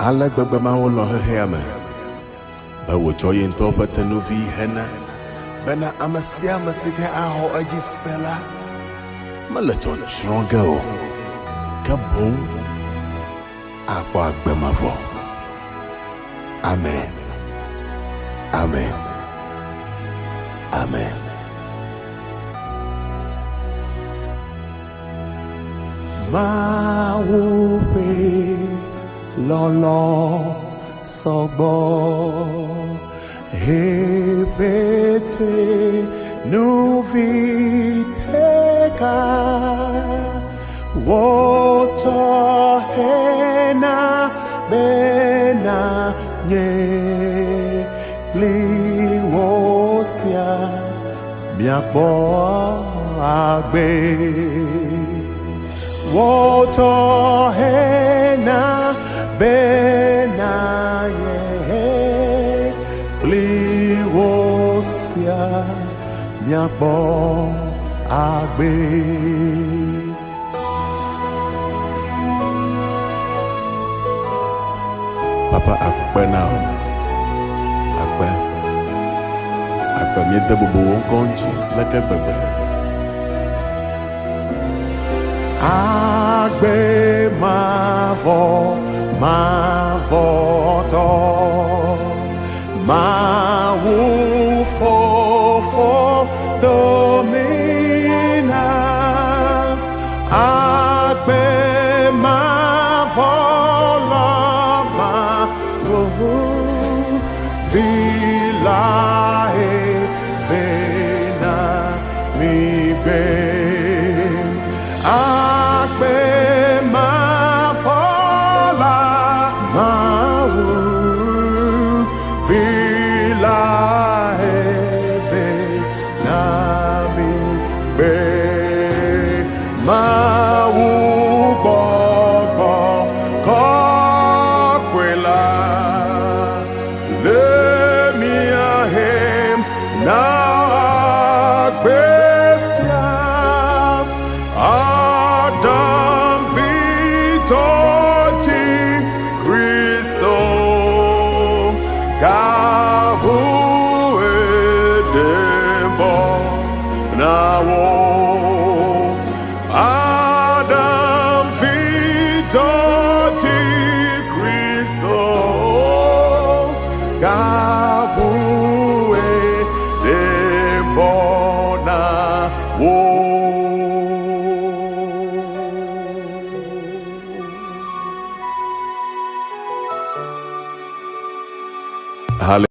Alek bebema wolo heheame. Ba wojoye ntoba Tenuvi hena. Bena amasia masike aho ajisela. Malato chrongo. Kabum. Akwa bemavo. Amen. Amen. Amen. Ma wupe lolo sogbo hebete nuvi peka woto hena bena nye liwosia miakbo agbe woto hena bena ye liwosia miakbo agbe. Papa akpe now. Akpe mi de bubu wonkonji like a bebe. Agbe mavo to ma wu fo domina. Agbe mavo lama vila vena mi be. Akbe mafola mawu vila heve nami be mawu bobo kokwela le mi ahem na akbe. Adam vitoti Christo gabu edembo nawo. Adam vitoti Christo gabu edembo nawo.